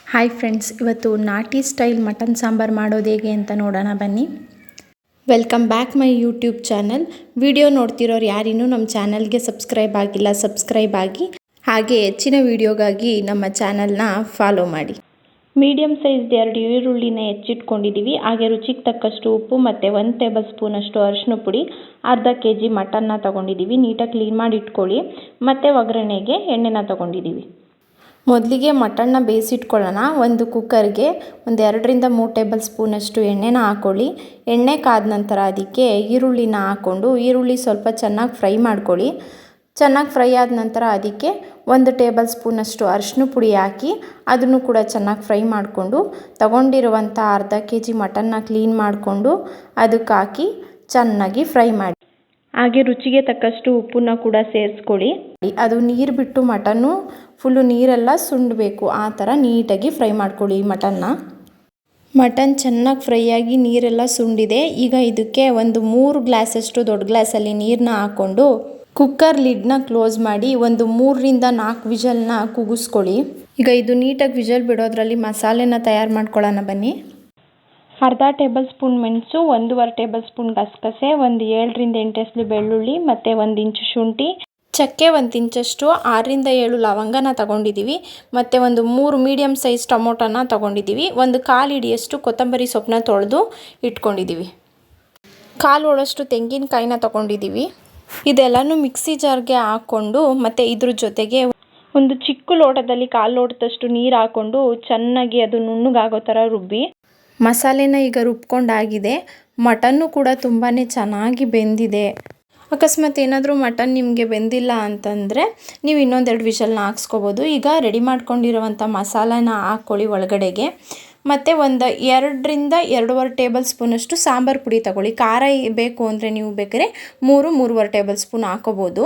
Hi friends, ಇವತ್ತು ನಾಟಿ style mutton sambar ಮಾಡೋದು ಹೇಗೆ ಅಂತ ನೋಡೋಣ ಬನ್ನಿ. Welcome back my YouTube channel. Video ನೋಡ್ತಿರೋರು ಯಾರಿನ್ನೂ ನಮ್ಮ ಚಾನಲ್ಗೆ ಸಬ್ಸ್ಕ್ರೈಬ್ ಆಗಿಲ್ಲ, ಸಬ್ಸ್ಕ್ರೈಬ್ ಆಗಿ. ಹಾಗೆ ಹೆಚ್ಚಿನ ವಿಡಿಯೋಗಾಗಿ ನಮ್ಮ ಚಾನಲ್ನ ಫಾಲೋ ಮಾಡಿ. ಮೀಡಿಯಮ್ ಸೈಜ್ 2 ಈರುಳ್ಳಿನ ಹೆಚ್ಚಿಟ್ಕೊಂಡಿದ್ದೀವಿ. ಹಾಗೆ ರುಚಿಗೆ ತಕ್ಕಷ್ಟು ಉಪ್ಪು ಮತ್ತು 1 ಟೇಬಲ್ ಸ್ಪೂನಷ್ಟು ಅರಿಶಿನ ಪುಡಿ, ಅರ್ಧ kg ಮಟನ್ನ ತೊಗೊಂಡಿದ್ದೀವಿ. ನೀಟಾಗಿ ಕ್ಲೀನ್ ಮಾಡಿ ಇಟ್ಕೊಳ್ಳಿ. ಮತ್ತು ಒಗ್ಗರಣೆಗೆ ಎಣ್ಣೆನ ತೊಗೊಂಡಿದ್ದೀವಿ. ಮೊದಲಿಗೆ ಮಟನ್ನ ಬೇಯಿಸಿಟ್ಕೊಳ್ಳೋಣ. ಒಂದು ಕುಕ್ಕರ್ಗೆ 2-3 ಟೇಬಲ್ ಸ್ಪೂನಷ್ಟು ಎಣ್ಣೆನ ಹಾಕ್ಕೊಳ್ಳಿ. ಎಣ್ಣೆ ಕಾದ ನಂತರ ಅದಕ್ಕೆ ಈರುಳ್ಳಿನ ಹಾಕ್ಕೊಂಡು ಈರುಳ್ಳಿ ಸ್ವಲ್ಪ ಚೆನ್ನಾಗಿ ಫ್ರೈ ಮಾಡ್ಕೊಳ್ಳಿ. ಚೆನ್ನಾಗಿ ಫ್ರೈ ಆದ ನಂತರ ಅದಕ್ಕೆ 1 ಟೇಬಲ್ ಸ್ಪೂನಷ್ಟು ಅರಿಶಿನ ಪುಡಿ ಹಾಕಿ ಅದನ್ನು ಕೂಡ ಚೆನ್ನಾಗಿ ಫ್ರೈ ಮಾಡಿಕೊಂಡು ತಗೊಂಡಿರುವಂಥ ಅರ್ಧ kg ಮಟನ್ನ ಕ್ಲೀನ್ ಮಾಡಿಕೊಂಡು ಅದಕ್ಕೆ ಹಾಕಿ ಚೆನ್ನಾಗಿ ಫ್ರೈ ಮಾಡಿ. ಹಾಗೆ ರುಚಿಗೆ ತಕ್ಕಷ್ಟು ಉಪ್ಪನ್ನ ಕೂಡ ಸೇರಿಸ್ಕೊಳ್ಳಿ. ಅದು ನೀರು ಬಿಟ್ಟು ಮಟನ್ನು ಫುಲ್ಲು ನೀರೆಲ್ಲ ಸುಂಡಬೇಕು, ಆ ಥರ ನೀಟಾಗಿ ಫ್ರೈ ಮಾಡ್ಕೊಳ್ಳಿ ಮಟನ್ನ. ಮಟನ್ ಚೆನ್ನಾಗಿ ಫ್ರೈ ಆಗಿ ನೀರೆಲ್ಲ ಸುಂಡಿದೆ. ಈಗ ಇದಕ್ಕೆ 3 ಗ್ಲಾಸಷ್ಟು ದೊಡ್ಡ ಗ್ಲಾಸಲ್ಲಿ ನೀರನ್ನ ಹಾಕ್ಕೊಂಡು ಕುಕ್ಕರ್ ಲಿಡ್ನ ಕ್ಲೋಸ್ ಮಾಡಿ 3-4 ವಿಷಲ್ನ ಕೂಗಿಸ್ಕೊಳ್ಳಿ. ಈಗ ಇದು ನೀಟಾಗಿ ವಿಷಲ್ ಬಿಡೋದ್ರಲ್ಲಿ ಮಸಾಲೆನ ತಯಾರು ಮಾಡ್ಕೊಳ್ಳೋಣ ಬನ್ನಿ. ಅರ್ಧ ಟೇಬಲ್ ಸ್ಪೂನ್ ಮೆಣಸು, 1.5 ಟೇಬಲ್ ಸ್ಪೂನ್ ಗಸಗಸೆ, 7-8 ಎಸಳು ಬೆಳ್ಳುಳ್ಳಿ ಮತ್ತು 1 ಇಂಚು ಶುಂಠಿ, ಚಕ್ಕೆ 1 ಇಂಚಷ್ಟು, 6-7 ಲವಂಗನ ತಗೊಂಡಿದ್ದೀವಿ. ಮತ್ತು 3 ಮೀಡಿಯಮ್ ಸೈಜ್ ಟೊಮೊಟೊನ ತಗೊಂಡಿದ್ದೀವಿ. 1/4 ಹಿಡಿಯಷ್ಟು ಕೊತ್ತಂಬರಿ ಸೊಪ್ಪನ್ನ ತೊಳೆದು ಇಟ್ಕೊಂಡಿದ್ದೀವಿ. 1/4 ಹೋಳಷ್ಟು ತೆಂಗಿನಕಾಯಿನ ತಗೊಂಡಿದ್ದೀವಿ. ಇದೆಲ್ಲನೂ ಮಿಕ್ಸಿ ಜಾರ್ಗೆ ಹಾಕ್ಕೊಂಡು ಮತ್ತು ಇದ್ರ ಜೊತೆಗೆ ಒಂದು ಚಿಕ್ಕ ಲೋಟದಲ್ಲಿ 1/4 ಲೋಟದಷ್ಟು ನೀರು ಹಾಕ್ಕೊಂಡು ಚೆನ್ನಾಗಿ ಅದು ನುಣ್ಣಗಾಗೋ ಥರ ರುಬ್ಬಿ. ಮಸಾಲೆನ ಈಗ ರುಬ್ಕೊಂಡಾಗಿದೆ. ಮಟನ್ನು ಕೂಡ ತುಂಬಾ ಚೆನ್ನಾಗಿ ಬೆಂದಿದೆ. ಅಕಸ್ಮಾತ್ ಏನಾದರೂ ಮಟನ್ ನಿಮಗೆ ಬೆಂದಿಲ್ಲ ಅಂತಂದರೆ ನೀವು ಇನ್ನೊಂದೆರಡು ವಿಷಲ್ನ ಹಾಕ್ಸ್ಕೊಬೋದು. ಈಗ ರೆಡಿ ಮಾಡ್ಕೊಂಡಿರುವಂಥ ಮಸಾಲಾನ ಹಾಕ್ಕೊಳ್ಳಿ ಒಳಗಡೆಗೆ. ಮತ್ತು 2-2.5 ಟೇಬಲ್ ಸ್ಪೂನಷ್ಟು ಸಾಂಬಾರು ಪುಡಿ ತಗೊಳ್ಳಿ. ಖಾರ ಬೇಕು ಅಂದರೆ ನೀವು ಬೇಕಾದ್ರೆ 3-3.5 ಟೇಬಲ್ ಸ್ಪೂನ್ ಹಾಕ್ಕೋಬೋದು.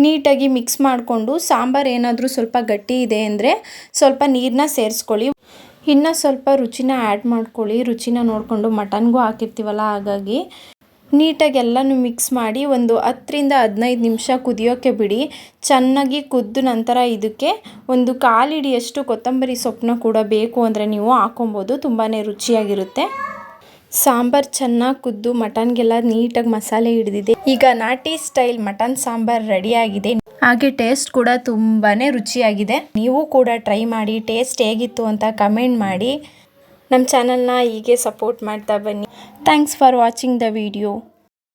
ನೀಟಾಗಿ ಮಿಕ್ಸ್ ಮಾಡಿಕೊಂಡು ಸಾಂಬಾರು ಏನಾದರೂ ಸ್ವಲ್ಪ ಗಟ್ಟಿ ಇದೆ ಅಂದರೆ ಸ್ವಲ್ಪ ನೀರನ್ನ ಸೇರಿಸ್ಕೊಳ್ಳಿ. ಇನ್ನು ಸ್ವಲ್ಪ ರುಚಿನ ಆ್ಯಡ್ ಮಾಡ್ಕೊಳ್ಳಿ. ರುಚಿನ ನೋಡಿಕೊಂಡು ಮಟನ್ಗೂ ಹಾಕಿರ್ತೀವಲ್ಲ, ಹಾಗಾಗಿ ನೀಟಾಗಿ ಎಲ್ಲನೂ ಮಿಕ್ಸ್ ಮಾಡಿ 10-15 ನಿಮಿಷ ಕುದಿಯೋಕ್ಕೆ ಬಿಡಿ. ಚೆನ್ನಾಗಿ ಕುದ್ದ ನಂತರ ಇದಕ್ಕೆ 1/4 ಹಿಡಿಯಷ್ಟು ಕೊತ್ತಂಬರಿ ಸೊಪ್ಪನ್ನ ಕೂಡ ಬೇಕು ಅಂದರೆ ನೀವು ಹಾಕ್ಕೊಬೋದು. ತುಂಬಾ ರುಚಿಯಾಗಿರುತ್ತೆ. ಸಾಂಬಾರು ಚೆನ್ನಾಗಿ ಕುದ್ದು ಮಟನ್ಗೆಲ್ಲ ನೀಟಾಗಿ ಮಸಾಲೆ ಹಿಡಿದಿದೆ. ಈಗ ನಾಟಿ ಸ್ಟೈಲ್ ಮಟನ್ ಸಾಂಬಾರು ರೆಡಿಯಾಗಿದೆ. ಹಾಗೆ ಟೇಸ್ಟ್ ಕೂಡ ತುಂಬಾ ರುಚಿಯಾಗಿದೆ. ನೀವು ಕೂಡ ಟ್ರೈ ಮಾಡಿ. ಟೇಸ್ಟ್ ಹೇಗಿತ್ತು ಅಂತ ಕಮೆಂಟ್ ಮಾಡಿ. ನಮ್ಮ ಚಾನಲ್ನ ಹೀಗೆ ಸಪೋರ್ಟ್ ಮಾಡ್ತಾ ಬನ್ನಿ. Thanks for watching the video.